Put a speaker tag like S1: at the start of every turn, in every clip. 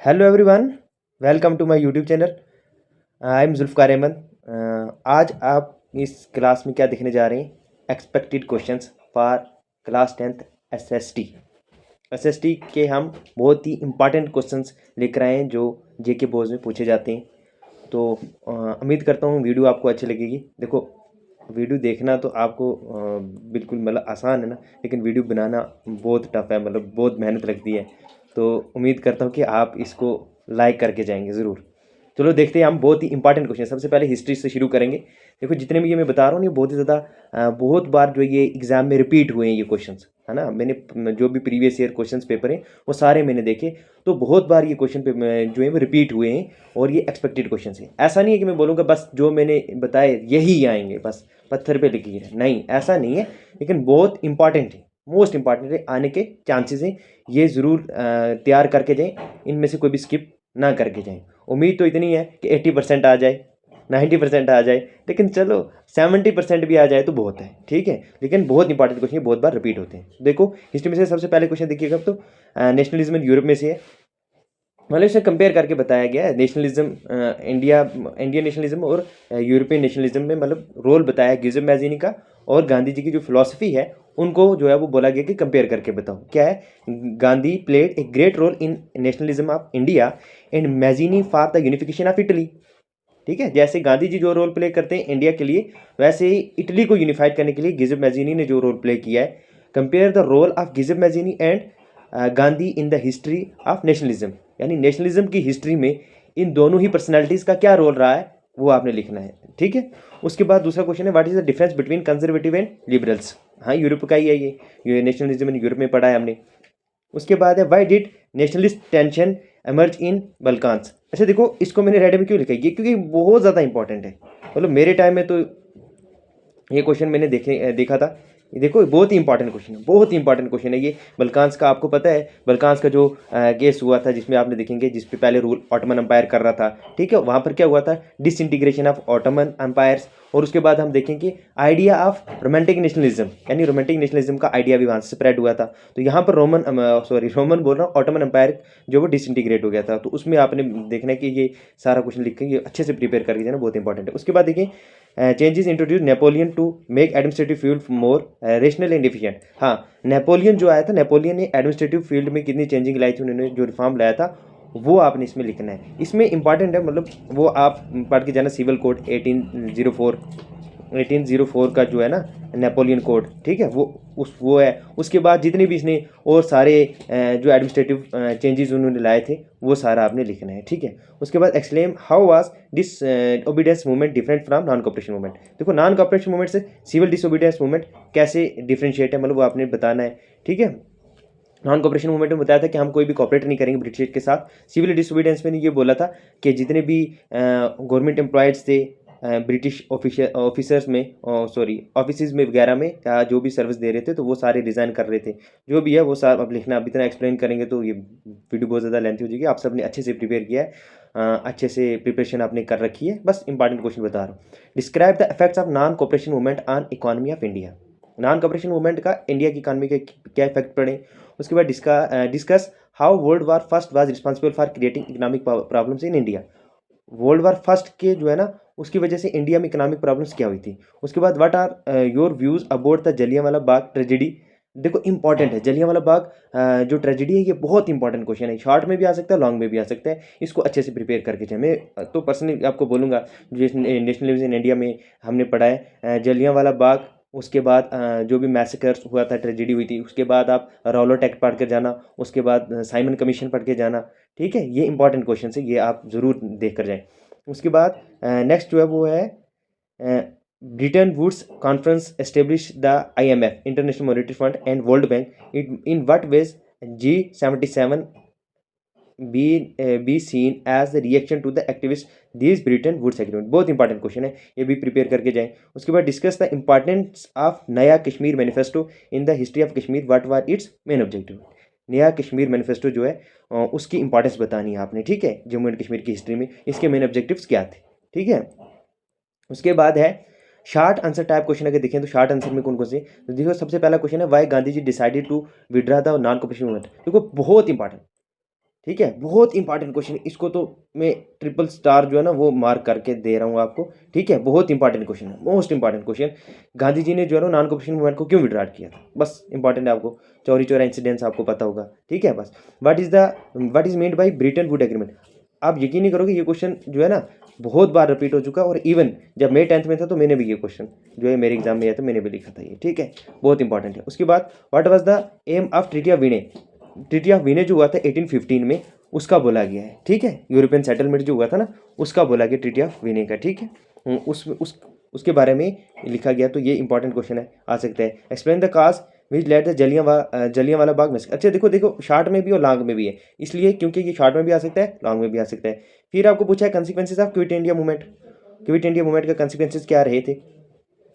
S1: Hello everyone, welcome to my YouTube channel. I am Zulfikar Ahmad. आज आप इस क्लास में क्या देखने जा रहे हैं? Expected questions for class 10th SST. SST के हम बहुत ही इंपॉर्टेंट क्वेश्चंस लेकर आए हैं जो जेके बोर्ड में पूछे जाते हैं। तो उम्मीद करता हूँ वीडियो आपको अच्छी लगेगी। देखो, वीडियो देखना तो आपको बिल्कुल मतलब आसान है ना, लेकिन वीडियो बनाना बहुत टफ है, मतलब बहुत मेहनत लगती है। तो उम्मीद करता हूँ कि आप इसको लाइक करके जाएंगे ज़रूर। चलो देखते हैं, हम बहुत ही इंपॉर्टेंट क्वेश्चन सबसे पहले हिस्ट्री से शुरू करेंगे। देखो, जितने भी ये मैं बता रहा हूँ ये बहुत ही ज़्यादा बहुत बार जो ये एग्ज़ाम में रिपीट हुए हैं ये क्वेश्चंस, है ना। मैंने जो भी प्रीवियस ईयर क्वेश्चंस पेपर हैं वो सारे मैंने देखे, तो बहुत बार ये क्वेश्चन पे जो है वो रिपीट हुए हैं और ये एक्सपेक्टेड क्वेश्चन हैं। ऐसा नहीं है कि मैं बोलूँगा बस जो मैंने बताए यही आएंगे, बस पत्थर पे लिखी है, नहीं ऐसा नहीं है। लेकिन बहुत इंपॉर्टेंट है, मोस्ट इंपॉर्टेंट है, आने के चांसेस हैं। ये ज़रूर तैयार करके जाएँ, इनमें से कोई भी स्किप ना करके जाएँ। उम्मीद तो इतनी है कि 80% आ जाए, 90% आ जाए, लेकिन चलो 70% भी आ जाए तो बहुत है, ठीक है। लेकिन बहुत इंपॉर्टेंट क्वेश्चन बहुत बार रिपीट होते हैं। देखो, हिस्ट्री में से सबसे पहले क्वेश्चन देखिएगा तो नेशनलिज्म इन यूरोप में से है। मतलब इसे कंपेयर करके बताया गया है नेशनलिज्म, इंडियन नेशनलिज्म और यूरोपियन नेशनलिज्म में मतलब रोल बताया गिज़ो मैज़िनी का, और गांधी जी की जो फिलॉसफी है उनको जो है वो बोला गया कि कंपेयर करके बताओ क्या है। Gandhi played a great role in nationalism of India and Mazzini for the unification of Italy. ठीक है, जैसे गांधी जी जो रोल प्ले करते हैं इंडिया के लिए, वैसे ही इटली को यूनिफाइड करने के लिए गिज़ो मैज़िनी ने जो रोल प्ले किया है। कंपेयर द रोल ऑफ गिज़ो Mazzini and Gandhi in the history of nationalism, यानी नेशनलिज्म की हिस्ट्री में इन दोनों ही पर्सनैलिटीज़ का क्या रोल रहा है वो आपने लिखना है, ठीक है। उसके बाद दूसरा क्वेश्चन है, what is the difference between conservative and liberals. हाँ, यूरोप का ही है ये नेशनलिज्म इन यूरोप में पढ़ा है हमने। उसके बाद है, why did nationalist tension emerge in Balkans. अच्छा देखो, इसको मैंने रेड में क्यों लिखा है, ये क्योंकि बहुत ज़्यादा इंपॉर्टेंट है। मतलब मेरे टाइम में तो ये क्वेश्चन मैंने देखा था। ये देखो, बहुत ही इंपॉर्टेंट क्वेश्चन है, बहुत ही इंपॉर्टेंट क्वेश्चन है ये। बल्कान्स का आपको पता है, बल्कान्स का जो केस हुआ था जिसमें आपने देखेंगे जिस पे पहले रूल ऑटोमन एम्पायर कर रहा था, ठीक है। वहाँ पर क्या हुआ था, डिसइंटीग्रेशन ऑफ ऑटोमन एम्पायर्स। और उसके बाद हम देखेंगे आइडिया ऑफ रोमांटिक नेशनलिज्म, यानी रोमांटिक नेशनलिज्म का आइडिया भी वहाँ से स्प्रेड हुआ था। तो यहाँ पर रोमन बोल रहा हूँ, ऑटोमन एम्पायर जो वो डिसइंटीग्रेट हो गया था। तो उसमें आपने देखना है कि ये सारा क्वेश्चन लिख के ये अच्छे से प्रिपेयर करके जाना, बहुत इंपॉर्टेंट है। उसके बाद देखिए, changes introduce Napoleon to make administrative field more rational and efficient. हाँ, नेपोलियन जो आया था, नेपोलियन ने एडमिनिस्ट्रेटिव फील्ड में कितनी चेंजिंग लाई थी, उन्होंने जो रिफॉर्म लाया था वो आपने इसमें लिखना है। इसमें इंपॉर्टेंट है, मतलब वो आप पढ़ के जाना, सिविल कोड 1804 का जो है ना नेपोलियन कोड, ठीक है, वो है। उसके बाद जितने भी इसने और सारे जो एडमिनिस्ट्रेटिव चेंजेस उन्होंने लाए थे वो सारा आपने लिखना है, ठीक है। उसके बाद explain how was disobedience movement different from non cooperation movement. देखो, नॉन कॉपरेशन मूवमेंट से सिविल डिसओबीडियंस मूवमेंट कैसे डिफ्रेंशिएट है, मतलब वो आपने बताना है, ठीक है। नॉन कॉपरेशन मूवमेंट में बताया था कि हम कोई भी कॉपरेट नहीं करेंगे ब्रिटिश के साथ। सिविल डिसोबीडियंस में ये बोला था कि जितने भी गवर्नमेंट एम्प्लॉयज़ थे ब्रिटिश ऑफिसर्स में, सॉरी ऑफिस में वगैरह में, या जो भी सर्विस दे रहे थे, तो वो सारे रिज़ाइन कर रहे थे। जो भी है वो सारा अब लिखना, अब इतना एक्सप्लेन करेंगे तो ये वीडियो बहुत ज़्यादा लेंथी हो जाएगी। आप सबने अच्छे से प्रिपेयर किया है, अच्छे से प्रिपरेशन आपने कर रखी है, बस इंपॉर्टेंट क्वेश्चन बता रहा हूँ। Describe the effects of non cooperation movement on economy of India. Non cooperation movement का इंडिया की इकानमी के क्या इफेक्ट पड़े। उसके बाद discuss how world war first was responsible for creating economic problems in India. World war first के जो है ना उसकी वजह से इंडिया में इकोनॉमिक प्रॉब्लम्स क्या हुई थी। उसके बाद what are your views about the Jallianwala Bagh tragedy. देखो, इंपॉर्टेंट है जलियांवाला बाग जो ट्रेजेडी है, ये बहुत इंपॉर्टेंट क्वेश्चन है। शॉर्ट में भी आ सकता है, लॉन्ग में भी आ सकता है। इसको अच्छे से प्रिपेयर करके जाए। मैं तो पर्सनली आपको बोलूँगा, जिस नेशनल इन इंडिया में हमने पढ़ा है जलियांवाला बाग, उसके बाद जो भी मैसेकर्स हुआ था, ट्रेजेडी हुई थी, उसके बाद आप रॉलोट एक्ट पढ़ कर जाना, उसके बाद साइमन कमीशन पढ़ के जाना, ठीक है। ये इंपॉर्टेंट क्वेश्चन है, ये आप ज़रूर देख कर जाएँ। उसके बाद नेक्स्ट जो है वो है, Bretton Woods conference establish the IMF international monetary fund and world bank in what ways G77 be seen as the reaction to the activist this Bretton Woods agreement. बहुत इंपॉर्टेंट क्वेश्चन है, ये भी prepare करके जाएं। उसके बाद discuss the importance of नया Kashmir manifesto in the history of Kashmir, what were it's main objective. नया कश्मीर मैनिफेस्टो जो है उसकी इंपॉर्टेंस बतानी है आपने, ठीक है। जम्मू एंड कश्मीर की हिस्ट्री में इसके मेन ऑब्जेक्टिव्स क्या थे, ठीक है। उसके बाद है शार्ट आंसर टाइप क्वेश्चन। अगर देखें तो शार्ट आंसर में कौन कौन से, तो देखो सबसे पहला क्वेश्चन है, why Gandhi ji decided to withdraw the non cooperation movement. देखो, बहुत इंपॉर्टेंट, ठीक है, बहुत इंपॉर्टेंट क्वेश्चन, इसको तो मैं ट्रिपल स्टार जो है ना वो मार्क करके दे रहा हूँ आपको। ठीक है, बहुत इंपॉर्टेंट क्वेश्चन है, most important question. Gandhi ji ने जो है ना नॉन कॉपरेशन मूवमेंट को क्यों विड्रॉ किया था, बस इंपॉर्टेंट है आपको। चौरी चौरा इंसिडेंट्स आपको पता होगा। ठीक है, बस what is made by Britain would agreement. आप यकीन नहीं करोगे, ये क्वेश्चन जो है ना बहुत बार रिपीट हो चुका है, और इवन जब मैं 10th में था तो मैंने भी ये क्वेश्चन जो है मेरे एग्जाम में आया था, मैंने भी लिखा था ये। ठीक है, बहुत इंपॉर्टेंट है। उसके बाद what was the aim of treaty of Vienna. Treaty of Vienna जो हुआ था 1815 में, उसका बोला गया है। ठीक है, यूरोपियन सेटलमेंट जो हुआ था ना, उसका बोला गया ट्रीटी ऑफ विने का। ठीक है, उसके बारे में लिखा गया, तो ये इंपॉर्टेंट क्वेश्चन है, आ सकता है। Explain the cause which led the Jallianwala Bagh में। अच्छा देखो शॉर्ट में भी और लॉन्ग में भी है, इसलिए क्योंकि ये शॉर्ट में भी आ सकता है, लॉन्ग में भी आ सकता है। फिर आपको पूछा है consequences of quit India movement. Quit India movement का कंसिक्वेंसेज क्या रहे थे।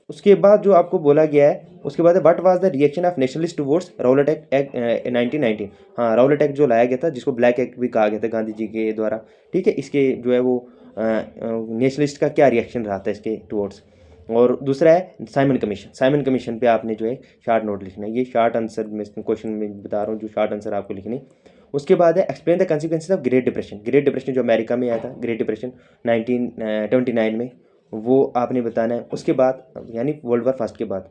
S1: उसके बाद जो आपको बोला गया है, उसके बाद what was the reaction of nationalist towards Rowlatt act 1919। हाँ, राउलेट एक्ट जो लाया गया था, जिसको ब्लैक एक्ट भी कहा गया था गांधी जी के द्वारा। ठीक है, इसके जो है वो नेशनलिस्ट का क्या रिएक्शन रहा था इसके टुवर्ड्स। और दूसरा है साइमन कमीशन। साइमन कमीशन पे आपने जो है शॉर्ट नोट लिखना है, ये शॉर्ट आंसर में क्वेश्चन में बता रहा हूँ, जो शॉर्ट आंसर आपको लिखने। उसके बाद है explain the consequences of great depression. Great depression जो अमेरिका में आया था, ग्रेट डिप्रेशन 1929 में, वो आपने बताना है। उसके बाद यानी वर्ल्ड वॉर फर्स्ट के बाद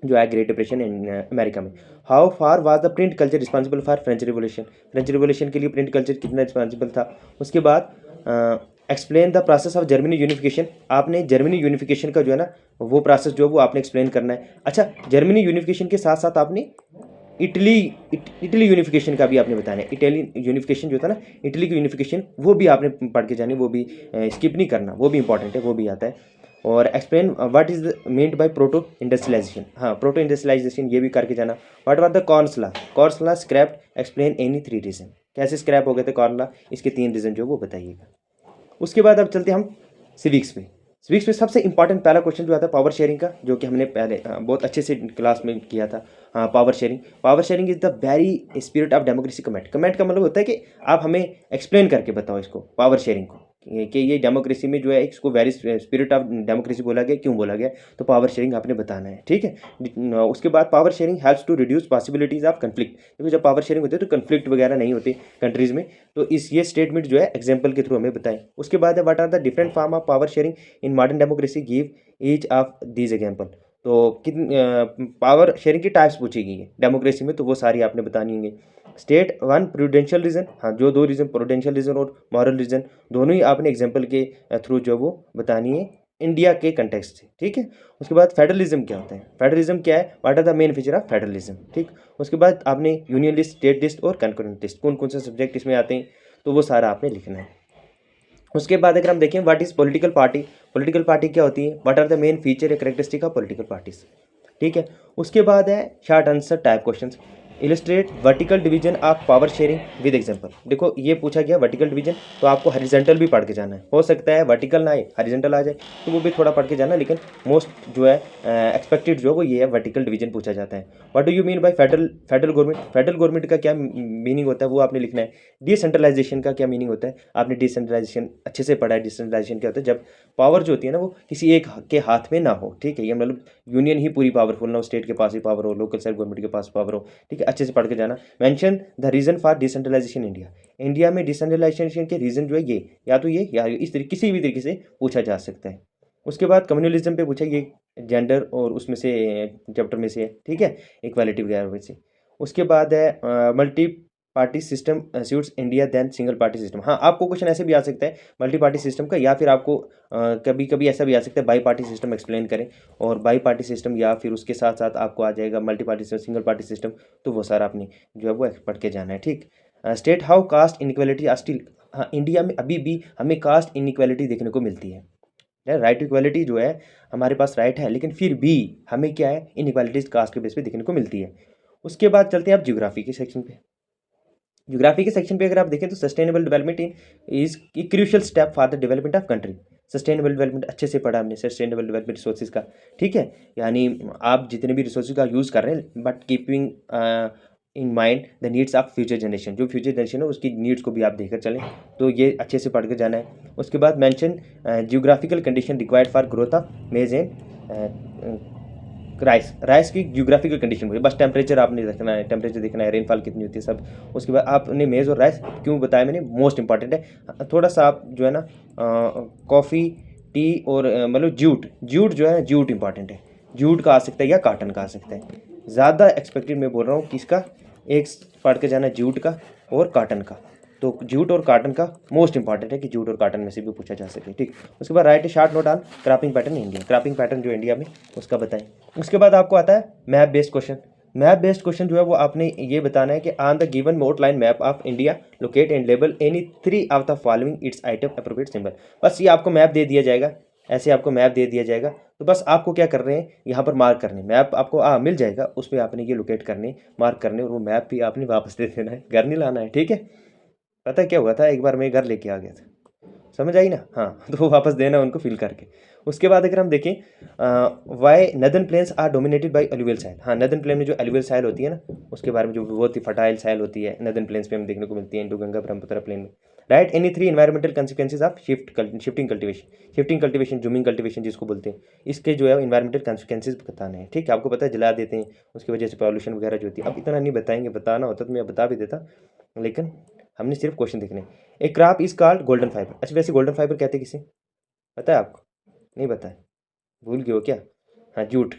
S1: जो है ग्रेट डिप्रेशन इन अमेरिका में। How far was the print culture responsible for French revolution. French revolution के लिए प्रिंट कल्चर कितना रिस्पॉन्सिबल था। उसके बाद explain the process of Germany unification. आपने जर्मनी यूनिफिकेशन का जो है ना वो प्रोसेस जो है वो आपने एक्सप्लेन करना है। अच्छा, जर्मनी यूनिफिकेशन के साथ साथ आपने इटली यूनिफिकेशन का भी आपने बताना है। इटालियन यूनिफिकेशन जो था ना, इटली की यूनिफिकेशन, वो भी आपने पढ़ के जानी, वो भी स्किप नहीं करना, वो भी इंपॉर्टेंट है, वो भी आता है। और explain what is meant by proto industrialisation. हाँ, प्रोटो इंडस्ट्रियलाइजेशन ये भी करके जाना। What were the corns law. Corns law scrapped, explain any 3 reason. कैसे स्क्रैप हो गए थे कॉर्न लॉ, इसके 3 रीजन जो वो बताइएगा। उसके बाद अब चलते हम सिविक्स पे। सिविक्स में सबसे इंपॉर्टेंट पहला क्वेश्चन जो आता है पावर शेयरिंग का, जो कि हमने पहले बहुत अच्छे से क्लास में किया था। हाँ, power sharing. Power sharing is the very spirit of democracy comment. Comment का मतलब होता है कि आप हमें एक्सप्लेन करके बताओ इसको, पावर शेयरिंग को, कि ये डेमोक्रेसी में जो है इसको वेरी स्पिरिट ऑफ डेमोक्रेसी बोला गया, क्यों बोला गया, तो पावर शेयरिंग आपने बताना है। ठीक है, उसके बाद power sharing helps to reduce possibilities of conflict. क्योंकि जब पावर शेयरिंग होती है तो कन्फ्लिक्ट वगैरह नहीं होते कंट्रीज़ में। तो ये स्टेटमेंट जो है एग्जाम्पल के थ्रू हमें बताएं। उसके बाद है what are the different form of power sharing in modern democracy, give each of these example. तो कितन पावर शेयरिंग की टाइप्स पूछी गई है डेमोक्रेसी में, तो वो सारी आपने बतानी होंगी। State 1 prudential reason. हाँ, जो 2 रीजन, प्रूडेंशियल रीजन और मॉरल रीजन, दोनों ही आपने एग्जाम्पल के थ्रू जो वो बतानी है इंडिया के कंटेक्स्ट से। ठीक है, उसके बाद फेडरलिज्म क्या होता है। फेडरलिज्म क्या है, what are the main feature of federalism. ठीक, उसके बाद आपने यूनियन लिस्ट, स्टेट लिस्ट और कंकरेंट लिस्ट, कौन कौन से सब्जेक्ट इसमें आते हैं, तो वो सारा आपने लिखना है। उसके बाद अगर हम देखें what is political party. Political party क्या होती है, what are the main feature या कैरेक्टरिस्टिक ऑफ पॉलिटिकल पार्टीज। ठीक है, उसके बाद है short answer type questions. Illustrate vertical division of power sharing with example. देखो ये पूछा गया वर्टिकल डिवीजन, तो आपको हॉरिजॉन्टल भी पढ़ के जाना है। हो सकता है वर्टिकल ना आए, हॉरिजॉन्टल आ जाए, तो वो भी थोड़ा पढ़ के जाना, लेकिन मोस्ट जो है एक्सपेक्टेड जो है वो ये है, वर्टिकल डिवीजन पूछा जाता है। What do you mean by federal government. Federal government का क्या मीनिंग होता है वो आपने लिखना है। डिसेंट्रलाइजेशन का क्या मीनिंग होता है, आपने डिसेंट्रलाइजेशन अच्छे से पढ़ा है। डिसेंट्रलाइजेशन क्या होता है, जब पावर जो होती है ना वो किसी एक के हाथ में ना हो। ठीक है, ये मतलब यूनियन ही पूरी पावरफुल ना हो, स्टेट के पास ही पावर हो, लोकल सेल्फ गवर्नमेंट के पास पावर हो। ठीक है, अच्छे से पढ़ के जाना। Mention the reason for decentralisation India. India में डिसेंट्रलाइजेशन के रीजन जो है ये या इस तरीके किसी भी तरीके से पूछा जा सकता है। उसके बाद कम्युनलिज्म पे पूछा, ये जेंडर और उसमें से चैप्टर में से है। ठीक है, इक्वालिटी वगैरह में से। उसके बाद है multi party system suits India then single party system. हाँ, आपको क्वेश्चन ऐसे भी आ सकता है मल्टी पार्टी सिस्टम का, या फिर आपको कभी कभी ऐसा भी आ सकता है बाई पार्टी सिस्टम एक्सप्लेन करें, और बाई पार्टी सिस्टम, या फिर उसके साथ साथ आपको आ जाएगा multi party system, single party system. तो वो सारा आपने जो है वो पढ़ के जाना है। ठीक, state how caste inequality are still. हाँ, इंडिया में अभी भी हमें कास्ट इनइक्वालिटी देखने को मिलती है। राइट टू इक्वालिटी जो है हमारे पास राइट है, लेकिन फिर भी हमें क्या है, इनइक्वालिटीज कास्ट के बेस पे देखने को मिलती है। उसके बाद चलते हैं आप ज्योग्राफी के सेक्शन पे। ज्योग्राफी के सेक्शन पे अगर आप देखें तो sustainable development is crucial step for the development of country. Sustainable development अच्छे से पढ़ा हमने, सस्टेनेबल डेवलपमेंट रिसोर्सेज का। ठीक है, यानी आप जितने भी रिसोर्सेज का यूज़ कर रहे हैं, but keeping in mind the needs of future generation. जो फ्यूचर जनरेशन है उसकी नीड्स को भी आप देखकर चलें, तो ये अच्छे से पढ़ कर जाना है। उसके बाद mention geographical condition required for growth of मेज एंड राइस की ज्योग्राफिकल कंडीशन हुई, बस टेम्परेचर आपने देखना है, टेम्परेचर देखना है, रेनफॉल कितनी होती है सब। उसके बाद आपने मेज़ और राइस क्यों बताया मैंने, मोस्ट इंपॉर्टेंट है। थोड़ा सा आप जो है ना कॉफ़ी, टी और मतलब जूट जो है ना, जूट इंपॉर्टेंट है। जूट का आ सकता है या काटन का आ सकता है। ज़्यादा एक्सपेक्टेड मैं बोल रहा हूँ किसका, एक पढ़ के जाना जूट का और काटन का। तो जूट और काटन का मोस्ट इंपॉर्टेंट है कि जूट और काटन में से भी पूछा जा सके, ठीक। उसके बाद right short note on cropping pattern India, cropping pattern जो इंडिया में उसका बताएं। उसके बाद आपको आता है map based question. Map based question जो है वो आपने ये बताना है कि on the given outline map of India locate and label any 3 of the following it's item appropriate symbol. बस ये आपको मैप दे दिया जाएगा, ऐसे आपको मैप दे दिया जाएगा, तो बस आपको क्या कर रहे हैं यहाँ पर मार्क करने, मैप आपको मिल जाएगा, उसमें आपने ये लोकेट करने, मार्क करने, और वो मैप भी आपने वापस दे देना है, घर नहीं लाना है, ठीक है। पता है क्या हुआ था, एक बार मैं घर लेके आ गया था, समझ आई ना, हाँ। तो वो वापस देना उनको फिल करके। उसके बाद अगर हम देखें why northern plains are dominated by alluvial soil. हाँ, नदर्न प्लेन में जो एलुवियल साइल होती है ना, उसके बारे में जो बहुत ही फर्टाइल साइल होती है नदर्न प्लेन्स पे हम देखने को मिलती है, इंडो गंगा ब्रह्मपुत्र प्लेन में। Right any 3 environmental consequences of shifting cultivation, zooming cultivation जिसको बोलते हैं, इसके जो है इन्वायरमेंटल कंसिक्वेंसेज बताने हैं, ठीक है। आपको पता है जला देते हैं, उसकी वजह से पॉल्यूशन वगैरह जो होती है। अब इतना नहीं बताएंगे, बताना होता तो मैं बता भी देता, लेकिन हमने सिर्फ क्वेश्चन देखने। A crop is called golden fibre. अच्छा, वैसे गोल्डन फाइबर कहते हैं किसे, पता है आपको, नहीं पता है, भूल गए हो क्या। हाँ, jute.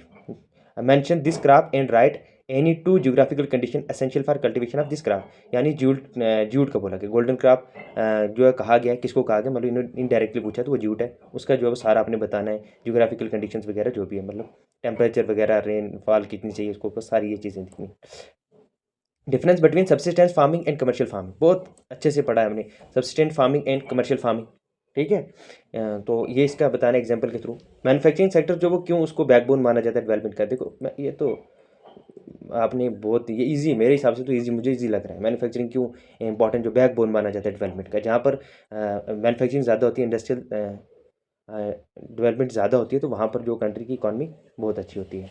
S1: Mention this crop and right any 2 geographical condition essential for cultivation of this crop. यानी जूट का बोला कि गोल्डन क्रॉप जो है कहा गया है, किसको कहा गया, मतलब इन्होंने इनडायरेक्टली पूछा तो वो जूट है, उसका जो है वो सारा आपने बताना है, जियोग्राफिकल कंडीशंस वगैरह जो भी है, मतलब टेम्परेचर वगैरह, रेनफॉल कितनी चाहिए उसको, सारी ये चीज़ें दिखनी। Difference between subsistence farming and commercial farming, बहुत अच्छे से पढ़ा है हमने, सब्सिस्टेंट फार्मिंग एंड कमर्शियल फार्मिंग, ठीक है। तो ये इसका बताना एग्जांपल के थ्रू। मैन्युफैक्चरिंग सेक्टर जो वो क्यों उसको बैकबोन माना जाता है डेवलपमेंट का, देखो मैं ये तो आपने बहुत ये इजी, मेरे हिसाब से तो इजी, मुझे इजी लग रहा है। मैन्युफैक्चरिंग क्यों इंपॉर्टेंट, जो बैकबोन माना जाता है डेवलपमेंट का, जहाँ पर मैन्युफैक्चरिंग ज़्यादा होती है, इंडस्ट्रियल डेवलपमेंट ज़्यादा होती है, तो वहाँ पर जो कंट्री की इकॉनमी बहुत अच्छी होती है,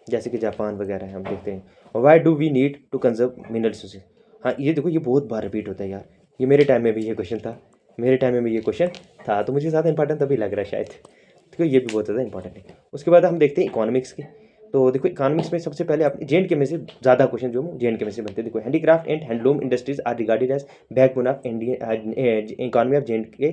S1: जैसे कि जापान वगैरह है, हम देखते हैं। और why do we need to conserve mineral resources. हाँ, ये देखो ये बहुत बार रिपीट होता है यार, ये मेरे टाइम में भी ये क्वेश्चन था, मेरे टाइम में भी ये क्वेश्चन था, तो मुझे ज़्यादा इंपॉर्टेंट तभी लग रहा है शायद, देखो ये भी बहुत ज़्यादा इंपॉर्टेंट है। उसके बाद हम देखते हैं इकोनॉमिक्स की। तो देखो इकोनॉमिक्स में सबसे पहले आप जे में से ज़्यादा क्वेश्चन जो जे में से बनते हैं। देखो handicraft and handloom industries are regarded as backbone of Indian economy of J.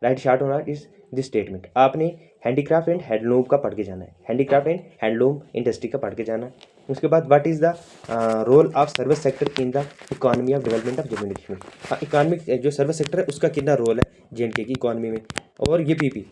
S1: Write short होना इज दिस स्टेटमेंट। आपने हैंडीक्राफ्ट एंड हैंडलूम का पढ़ के जाना है, हैंडीक्राफ्ट एंड हैंडलूम इंडस्ट्री का पढ़ के जाना है। उसके बाद what is the role of service sector in the economy of development of Jammu and Kashmir. हाँ, इकोनॉमिक जो सर्विस सेक्टर है उसका कितना रोल है जे की इकोनॉमी में। और ये पीपी,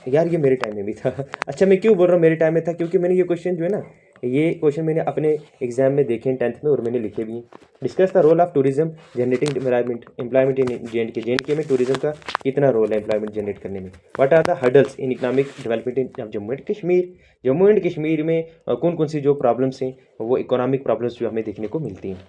S1: यार ये मेरे टाइम में भी था। अच्छा, मैं क्यों बोल रहा हूँ मेरे टाइम में था, क्योंकि मैंने ये क्वेश्चन जो है ना, ये क्वेश्चन मैंने अपने एग्जाम में देखे हैं 10th में, और मैंने लिखे भी हैं। Discuss the role of tourism generating employment in J में टूरिज्म का कितना रोल है एम्प्लॉयमेंट जनरेट करने में। What are the hurdles in economic development in Jammu and Kashmir. Jammu and Kashmir में कौन कौन सी जो प्रॉब्लम्स हैं, वो इकोनॉमिक प्रॉब्लम्स जो हमें देखने को मिलती हैं,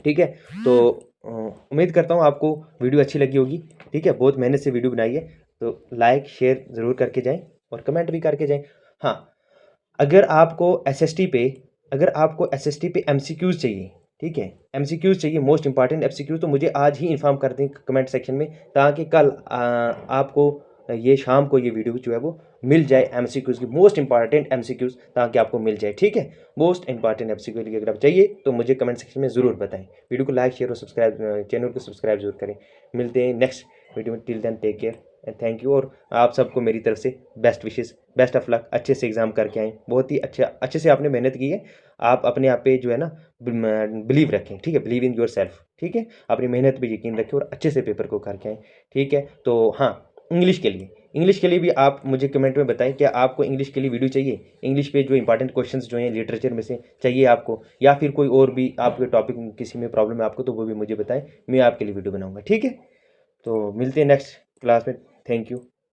S1: ठीक है। तो उम्मीद करता हूँ आपको वीडियो अच्छी लगी होगी, ठीक है। बहुत मेहनत से वीडियो बनाई है, तो लाइक शेयर ज़रूर करके जाएं और कमेंट भी करके जाएं। हाँ, अगर आपको एसएसटी पे एमसीक्यूज़ चाहिए, ठीक है, एमसीक्यूज़ चाहिए, मोस्ट इंपॉर्टेंट एमसीक्यूज़, तो मुझे आज ही इन्फॉर्म कर दें कमेंट सेक्शन में, ताकि कल आपको ये शाम को ये वीडियो जो है वो मिल जाए, एमसीक्यूज़ की मोस्ट इंपॉर्टेंट एमसीक्यूज़, ताकि आपको मिल जाए, ठीक है। मोस्ट इंपॉर्टेंट एमसीक्यू के लिए अगर आप चाहिए तो मुझे कमेंट सेक्शन में ज़रूर बताएं। वीडियो को लाइक शेयर और सब्सक्राइब, चैनल को सब्सक्राइब जरूर करें। मिलते हैं नेक्स्ट वीडियो में, till then take care and thank you. और आप सबको मेरी तरफ से best wishes, best of luck, अच्छे से एग्ज़ाम करके आएँ। बहुत ही अच्छे से आपने मेहनत की है, आप अपने आप पे जो है ना बिलीव रखें, ठीक है, बिलीव इन योर सेल्फ, ठीक है, अपनी मेहनत पे यकीन रखें और अच्छे से पेपर को करके आएँ, ठीक है। तो हाँ, इंग्लिश के लिए भी आप मुझे कमेंट में बताएं कि आपको इंग्लिश के लिए वीडियो चाहिए, इंग्लिश पे जो इंपॉर्टेंट क्वेश्चंस जो हैं लिटरेचर में से चाहिए आपको, या फिर कोई और भी आपके टॉपिक किसी में प्रॉब्लम है आपको, तो वो भी मुझे बताएं, मैं आपके लिए वीडियो बनाऊँगा, ठीक है। तो मिलते हैं नेक्स्ट क्लास में, थैंक यू।